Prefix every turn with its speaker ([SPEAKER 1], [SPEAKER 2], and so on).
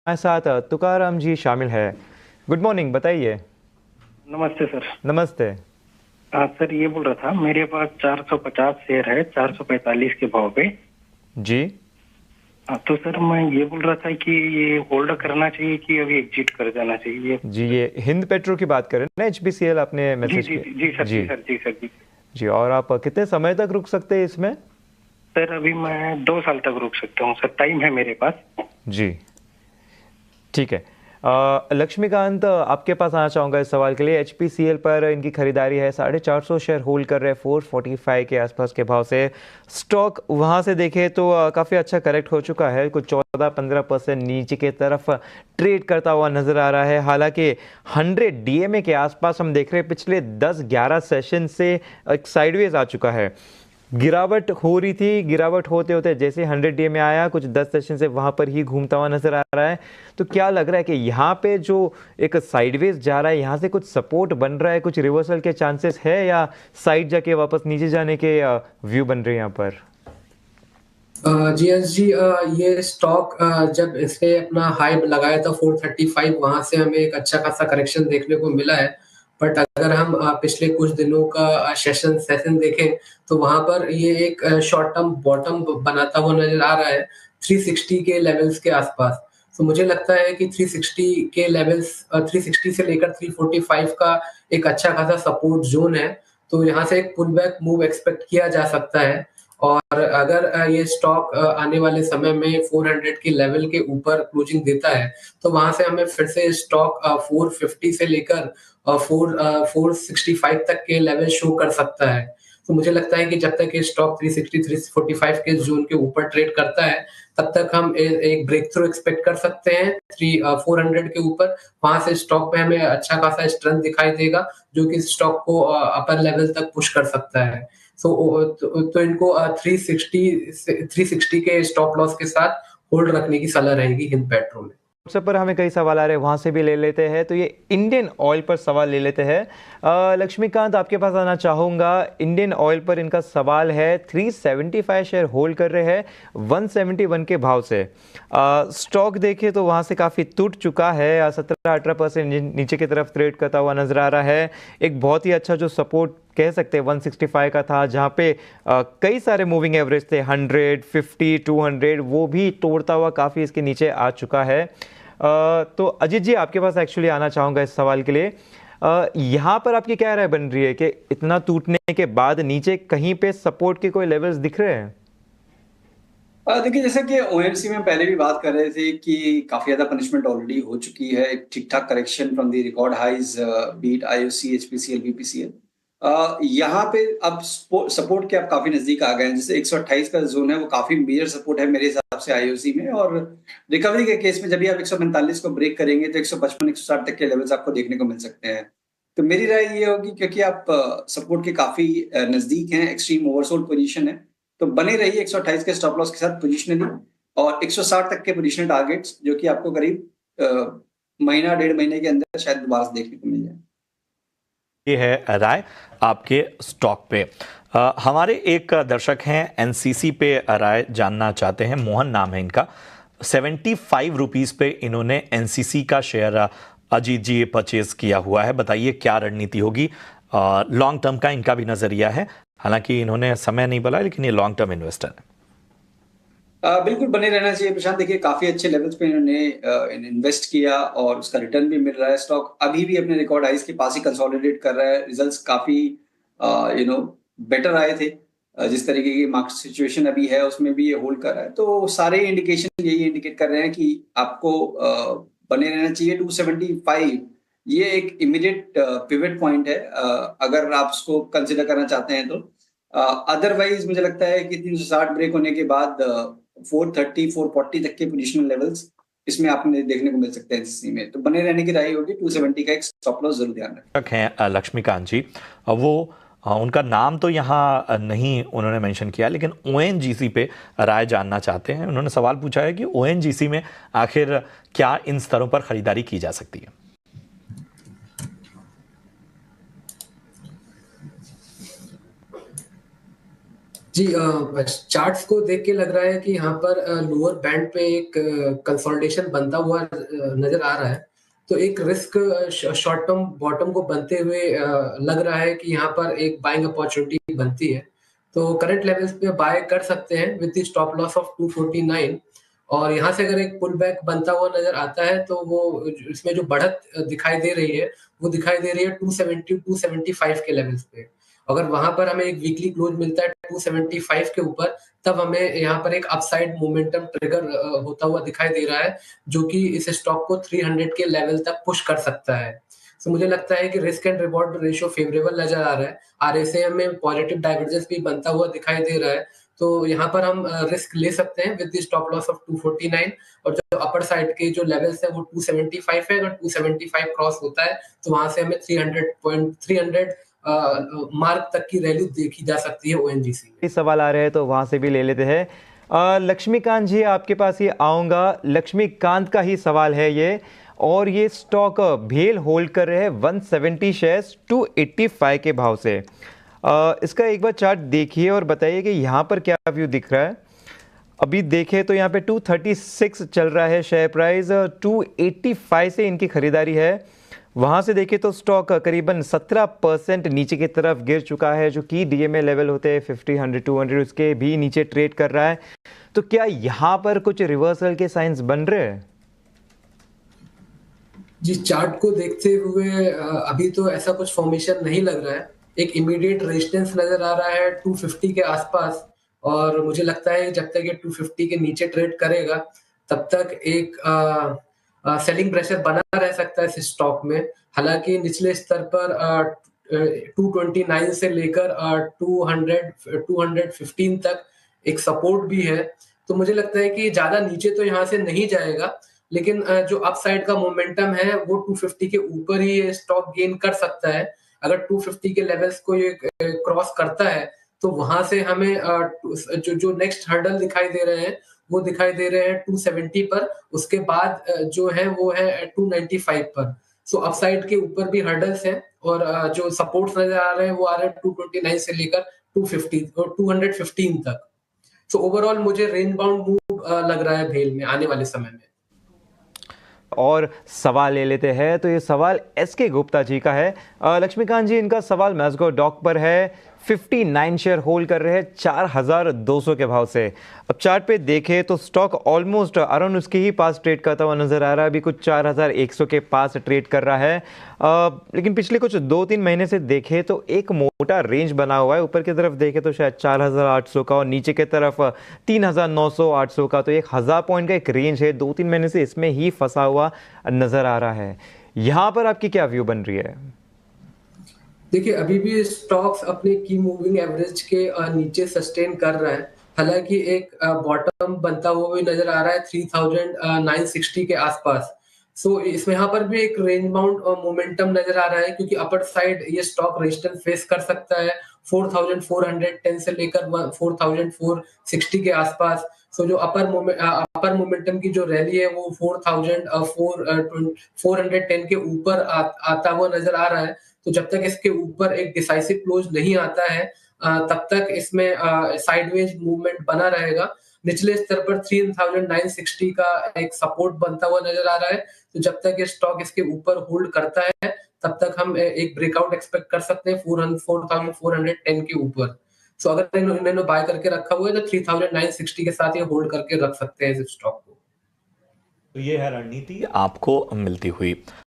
[SPEAKER 1] हमारे साथ तुकाराम जी शामिल है। गुड मॉर्निंग, बताइए।
[SPEAKER 2] नमस्ते सर।
[SPEAKER 1] नमस्ते।
[SPEAKER 2] सर ये बोल रहा था, मेरे पास 450 शेयर है 445 के भाव पे।
[SPEAKER 1] जी
[SPEAKER 2] तो सर मैं ये बोल रहा था कि ये होल्ड करना चाहिए कि अभी एग्जिट कर जाना चाहिए।
[SPEAKER 1] जी, ये हिंद पेट्रो की बात करें ना, HPCL आपने
[SPEAKER 2] जी
[SPEAKER 1] मैसेज
[SPEAKER 2] जी
[SPEAKER 1] किया।
[SPEAKER 2] जी जी सर, जी
[SPEAKER 1] जी
[SPEAKER 2] सर, जी सर, जी।
[SPEAKER 1] जी, और आप कितने समय तक रुक सकते हैं इसमें?
[SPEAKER 2] सर अभी मैं 2 साल तक रुक सकता हूँ सर, टाइम है मेरे पास।
[SPEAKER 1] जी ठीक है। लक्ष्मीकांत, आपके पास आना चाहूँगा इस सवाल के लिए। HPCL पर इनकी खरीदारी है, 450 शेयर होल्ड कर रहे हैं 445 के आसपास के भाव से। स्टॉक वहाँ से देखें तो काफ़ी अच्छा करेक्ट हो चुका है, कुछ 14-15% नीचे की तरफ ट्रेड करता हुआ नजर आ रहा है। हालांकि 100 DMA के आसपास हम देख रहे हैं पिछले 10-11 सेशन से एक साइडवेज आ चुका है। गिरावट हो रही थी, गिरावट होते होते जैसे 100 डे में आया, कुछ 10 सेशन से वहां पर ही घूमता हुआ नजर आ रहा है। तो क्या लग रहा है कि यहाँ पे जो एक साइडवेज जा रहा है, यहाँ से कुछ सपोर्ट बन रहा है, कुछ रिवर्सल के चांसेस है, या साइड जाके वापस नीचे जाने के व्यू बन रहे हैं यहाँ पर?
[SPEAKER 3] जी एस जी, ये स्टॉक जब इसने अपना हाई लगाया था 435, वहां से हमें एक अच्छा खासा करेक्शन देखने को मिला है। बट अगर हम पिछले कुछ दिनों का सेशन देखें तो वहां पर ये एक शॉर्ट टर्म बॉटम बनाता हुआ नजर आ रहा है 360 के लेवल्स के आसपास। तो मुझे लगता है कि 360 के लेवल्स, 360 से लेकर 345 का एक अच्छा खासा सपोर्ट जोन है। तो यहाँ से एक पुल बैक मूव एक्सपेक्ट किया जा सकता है। और अगर ये स्टॉक आने वाले समय में 400 के लेवल के ऊपर क्लोजिंग देता है तो वहां से हमें फिर से स्टॉक 450 से लेकर 465 तक के लेवल शो कर सकता है। तो मुझे लगता है कि जब तक ये स्टॉक 360 345 के जोन के ऊपर ट्रेड करता है तब तक हम एक ब्रेक थ्रू एक्सपेक्ट कर सकते हैं 400 के ऊपर। वहां से स्टॉक में हमें अच्छा खासा स्ट्रेंथ दिखाई देगा जो कि स्टॉक को अपर लेवल तक पुश कर सकता है। तो इनको 360 के स्टॉप लॉस के साथ होल्ड रखने की सलाह रहेगी हिंद पेट्रो में।
[SPEAKER 1] व्हाट्सएप पर हमें कई सवाल आ रहे हैं, वहां से भी ले लेते हैं। तो ये इंडियन ऑयल पर सवाल ले लेते हैं। लक्ष्मीकांत, आपके पास आना चाहूंगा। इंडियन ऑयल पर इनका सवाल है, 375 शेयर होल्ड कर रहे हैं 171 के भाव से। स्टॉक देखे तो वहां से काफी टूट चुका है, 17-18% नीचे की तरफ ट्रेड करता हुआ नजर आ रहा है। एक बहुत ही अच्छा जो सपोर्ट कह सकते हैं 165 का था, जहां पे कई सारे मूविंग एवरेज थे, 100, 50, 200, वो भी तोड़ता हुआ काफ़ी इसके नीचे आ चुका है। तो अजीत जी, आपके पास एक्चुअली आना चाहूँगा इस सवाल के लिए। यहाँ पर आपकी क्या राय बन रही है कि इतना टूटने के बाद नीचे कहीं पे सपोर्ट के कोई लेवल्स दिख रहे हैं?
[SPEAKER 4] देखिए, जैसे कि ओएमसी में पहले भी बात कर रहे थे कि काफी ज्यादा पनिशमेंट ऑलरेडी हो चुकी है, एक ठीक ठाक correction from the record highs, beat IOC, HPCL, BPCL. यहाँ पे अब सपोर्ट के अब काफी नजदीक आ गए हैं। जैसे 128 का जोन है, वो काफी मेजर सपोर्ट है मेरे हिसाब से आईओसी में। और रिकवरी के केस में जब भी आप 145 को ब्रेक करेंगे तो 155, 160 तक के लेवल्स आपको देखने को मिल सकते हैं। तो मेरी राय ये होगी, क्योंकि आप सपोर्ट के काफी नजदीक हैं, एक्सट्रीम ओवरसोल्ड पोजीशन है, तो बने रहिए 128 के स्टॉप लॉस के साथ पोजिशनली, और 160 तक के पोजिशनल टारगेट्स जो कि आपको करीब महीना 1.5 महीने के अंदर शायद दोबारा से देखने को मिल जाए।
[SPEAKER 5] ये है राय आपके स्टॉक पे। हमारे एक दर्शक हैं एनसीसी पे राय जानना चाहते हैं, मोहन नाम है इनका। 75 रुपीज पे इन्होंने एनसीसी का शेयर अजीत जी परचेज किया हुआ है। बताइए क्या रणनीति होगी? लॉन्ग टर्म का इनका भी नजरिया है, हालांकि इन्होंने समय नहीं बोला, लेकिन ये लॉन्ग टर्म इन्वेस्टर है।
[SPEAKER 4] बिल्कुल बने रहना चाहिए प्रशांत। देखिए, काफी अच्छे लेवल्स पे इन्होंने इन्वेस्ट किया और उसका रिटर्न भी मिल रहा है। स्टॉक अभी भी अपने रिकॉर्ड हाइज के पास ही कंसोलिडेट कर रहा है। रिजल्ट्स काफी यू नो बेटर आए थे। जिस तरीके की मार्केट सिचुएशन अभी है उसमें भी ये होल्ड कर रहा है। तो सारे इंडिकेशन यही इंडिकेट कर रहे हैं कि आपको बने रहना चाहिए। 275 ये एक इमीडिएट पिवट पॉइंट है, अगर आप उसको कंसिडर करना चाहते हैं तो। अदरवाइज मुझे लगता है कि 360 ब्रेक होने के बाद 430, 440 तक के पोजिशनल लेवल्स इसमें आपने देखने को मिल सकते हैं एनसीसी में। तो बने रहने की राय होगी, 270 का एक स्टॉप लॉस जरूर ध्यान रखें।
[SPEAKER 5] हैं लक्ष्मीकांत जी, वो उनका नाम तो यहाँ नहीं उन्होंने मेंशन किया, लेकिन ओएनजीसी पे राय जानना चाहते हैं। उन्होंने सवाल पूछा है कि ओएनजीसी में आखिर क्या इन स्तरों पर खरीदारी की जा सकती है?
[SPEAKER 3] जी चार्ट्स को देख के लग रहा है कि यहाँ पर लोअर बैंड पे एक कंसोलिडेशन बनता हुआ नजर आ रहा है। तो एक रिस्क शॉर्ट टर्म बॉटम को बनते हुए लग रहा है कि यहाँ पर एक बाइंग अपॉर्चुनिटी बनती है। तो करंट लेवल्स पे बाय कर सकते हैं with the stop loss of 249। और यहाँ से अगर एक पुल बैक बनता हुआ नजर आता है तो वो इसमें जो बढ़त दिखाई दे रही है वो दिखाई दे रही है 270 275 के लेवल्स पे। अगर वहां पर हमें एक वीकली क्लोज मिलता है 275 के ऊपर, तब हमें यहाँ पर एक अपसाइड मोमेंटम ट्रिगर होता हुआ दिखाई दे रहा है, जो कि इस स्टॉक को 300 के लेवल तक पुश कर सकता है। तो मुझे लगता है कि risk and reward ratio favourable नजर आ रहा है। आरएसए में पॉजिटिव डाइवर्जेंस भी बनता हुआ दिखाई दे रहा है। तो यहाँ पर हम रिस्क ले सकते हैं with the stop loss of 249। और जो अपर साइड के जो लेवल्स है वो 275 है। अगर 275 क्रॉस होता है तो वहां से हमें 300 मार्क तक की रैली देखी जा सकती है ओएनजीसी में।
[SPEAKER 1] इस सवाल आ रहे हैं तो वहां से भी ले लेते हैं। लक्ष्मीकांत जी, आपके पास ये आऊंगा। लक्ष्मीकांत का ही सवाल है ये, और ये स्टॉक भेल होल्ड कर रहे हैं 170 शेयर्स 285 के भाव से। इसका एक बार चार्ट देखिए और बताइए कि यहाँ पर क्या व्यू दिख रहा है। अभी देखें तो यहाँ पे 236 चल रहा है शेयर प्राइस, 285 से इनकी खरीदारी है। वहां से देखें तो स्टॉक करीबन 17% नीचे की तरफ गिर चुका है, जो कि डीएमए लेवल होते हैं 50, 100, 200, उसके भी नीचे ट्रेड कर रहा है। तो क्या यहाँ पर कुछ रिवर्सल के साइंस बन रहे हैं?
[SPEAKER 3] जी, चार्ट को देखते हुए अभी तो ऐसा कुछ फॉर्मेशन नहीं लग रहा है। एक इमीडिएट रेजिस्टेंस नजर आ रहा है 250 के आसपास। और मुझे लगता है जब तक ये 250 के नीचे ट्रेड करेगा तब तक एक सेलिंग प्रेशर बना रह सकता है इस स्टॉक में। हालांकि निचले स्तर पर 229 से लेकर 215 तक एक सपोर्ट भी है। तो मुझे लगता है कि ज्यादा नीचे तो यहाँ से नहीं जाएगा, लेकिन जो अपसाइड का मोमेंटम है वो 250 के ऊपर ही ये स्टॉक गेन कर सकता है। अगर 250 के लेवल्स को ये क्रॉस करता है तो वहां से हमें जो नेक्स्ट हर्डल दिखाई दे रहे हैं वो दिखाई दे रहे हैं 270 पर। उसके बाद जो है वो है 295 पर। सो अपसाइड के ऊपर भी हर्डल्स हैं, और जो सपोर्ट्स नजर आ रहे हैं वो आ रहे हैं 229 से लेकर 250 और 215 तक। सो ओवरऑल मुझे रेंज बाउंड मूव लग रहा है भेल में आने वाले समय में।
[SPEAKER 1] और सवाल ले लेते हैं। तो ये सवाल एसके गुप्ता जी का है। लक्ष्मीकांत जी, इनका सवाल मैस्को डॉक पर है। 59 शेयर होल्ड कर रहे हैं 4200 के भाव से। अब चार्ट पे देखें तो स्टॉक ऑलमोस्ट अराउंड उसके ही पास ट्रेड करता हुआ नजर आ रहा है। अभी कुछ 4100 के पास ट्रेड कर रहा है। लेकिन पिछले कुछ 2-3 महीने से देखें तो एक मोटा रेंज बना हुआ है। ऊपर की तरफ देखें तो शायद 4800 का, और नीचे की तरफ 3900, 800 का। तो 1000 पॉइंट का एक रेंज है। 2-3 महीने से इसमें ही फंसा हुआ नजर आ रहा है। यहाँ पर आपकी क्या व्यू बन रही है?
[SPEAKER 3] देखिए, अभी भी स्टॉक्स अपने की मूविंग एवरेज के नीचे सस्टेन कर रहा है। हालांकि एक बॉटम बनता हुआ भी नजर आ रहा है 3960 के आसपास। सो इसमें यहाँ पर भी एक रेंज बाउंड मोमेंटम नजर आ रहा है, क्योंकि अपर साइड ये स्टॉक रेजिस्टेंस फेस कर सकता है 4410 से लेकर 4460 के आसपास। सो जो अपर मोमेंटम की जो रैली है वो 410 के ऊपर आता हुआ नजर आ रहा है। तो जब तक इसके ऊपर एक डिसाइसिव क्लोज नहीं आता है तब तक इसमें साइडवेज मूवमेंट बना रहेगा। निचले स्तर पर 3960 का एक सपोर्ट बनता हुआ नजर आ रहा है। तो जब तक ये स्टॉक इसके ऊपर होल्ड करता है तब तक हम एक ब्रेकआउट एक्सपेक्ट कर सकते हैं 4410 के ऊपर। सो अगर इन्होंने बाय करके रखा हुआ है तो 3960 के साथ ये होल्ड करके रख सकते हैं इस स्टॉक को।
[SPEAKER 5] तो ये है रणनीति आपको मिलती हुई।